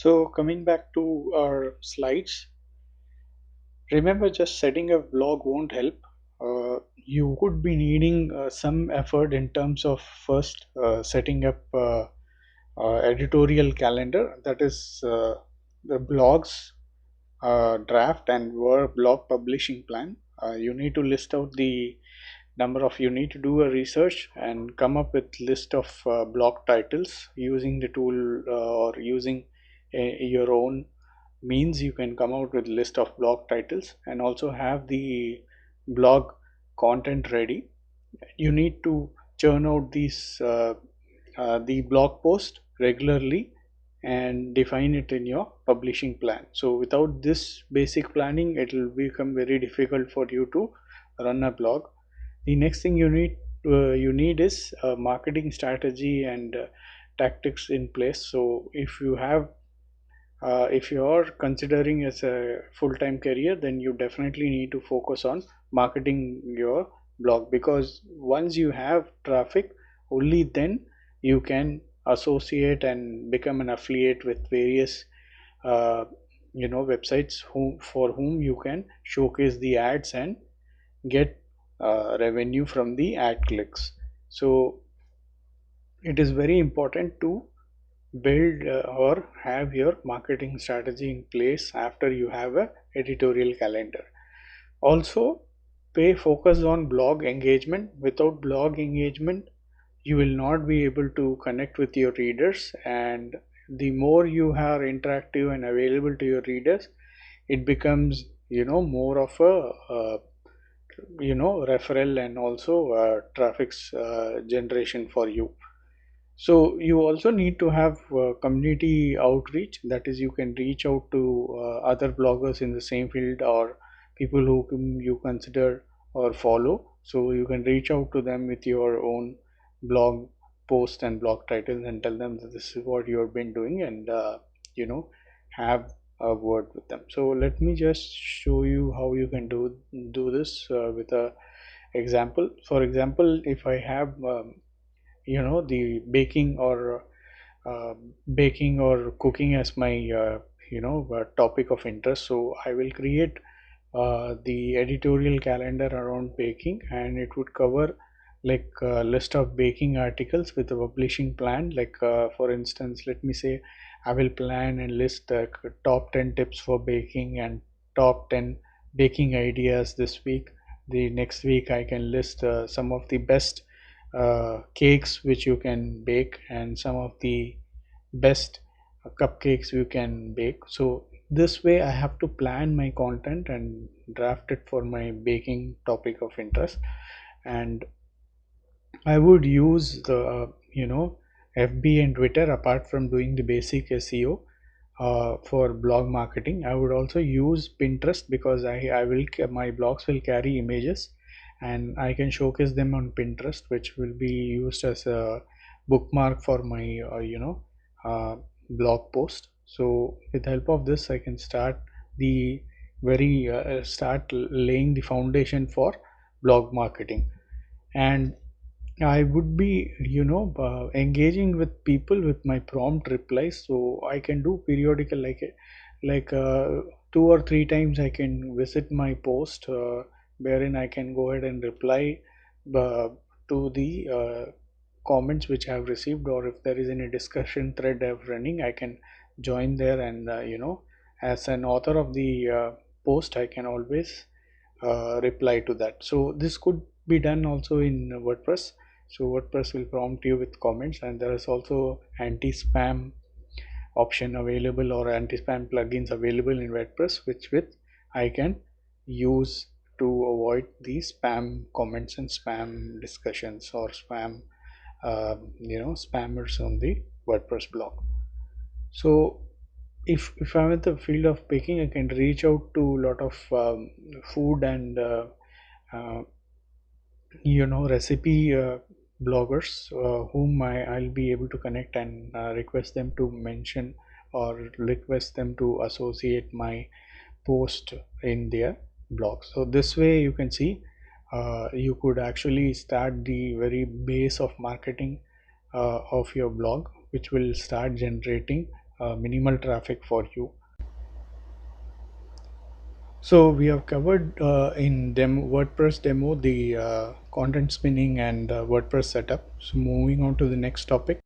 So coming back to our slides, remember just setting a blog won't help. You would be needing some effort in terms of first setting up editorial calendar, that is the blog's draft and Word blog publishing plan. You need to list out the number of, you need to do a research and come up with list of blog titles using the tool or using your own means. You can come out with list of blog titles and also have the blog content ready. You need to churn out these the blog post regularly and define it in your publishing plan. So without this basic planning, it will become very difficult for you to run a blog. The next thing you need is a marketing strategy and tactics in place. So if you are considering as a full-time career, then you definitely need to focus on marketing your blog, because once you have traffic, only then you can associate and become an affiliate with various uh, websites for whom you can showcase the ads and get revenue from the ad clicks. So it is very important to build or have your marketing strategy in place after you have a editorial calendar. Also, pay focus on blog engagement. Without blog engagement, you will not be able to connect with your readers, and the more you are interactive and available to your readers, it becomes more of a referral and also traffic generation for you. So you also need to have community outreach. That is, you can reach out to other bloggers in the same field or people whom you consider or follow. So you can reach out to them with your own blog post and blog titles and tell them that this is what you have been doing, and have a word with them. So let me just show you how you can do this with a example. For example, if I have the uh, baking or cooking as my topic of interest, so I will create the editorial calendar around baking, and it would cover like a list of baking articles with a publishing plan. Like for instance, let me say I will plan and list the top 10 tips for baking and top 10 baking ideas this week. The next week I can list some of the best cakes which you can bake and some of the best cupcakes you can bake. So this way I have to plan my content and draft it for my baking topic of interest. And I would use the FB and Twitter apart from doing the basic SEO for blog marketing. I would also use Pinterest because my blogs will carry images and I can showcase them on Pinterest, which will be used as a bookmark for my blog post. So with the help of this, I can start laying the foundation for blog marketing. And I would be, engaging with people with my prompt replies. So I can do periodical, like 2 or 3 times I can visit my post, wherein I can go ahead and reply uh, to the comments which I have received, or if there is any discussion thread I have running, I can join there, and as an author of the post, I can always reply to that. So this could be done also in WordPress. So WordPress will prompt you with comments, and there is also anti-spam option available or anti-spam plugins available in WordPress, which with I can use to avoid the spam comments and spam discussions or spammers on the WordPress blog. So if I'm in the field of baking, I can reach out to a lot of food and uh, recipe bloggers I'll be able to connect and request them to mention or request them to associate my post in their blog. So this way you can see you could actually start the very base of marketing of your blog, which will start generating minimal traffic for you. So we have covered in WordPress demo the content spinning and WordPress setup. So moving on to the next topic.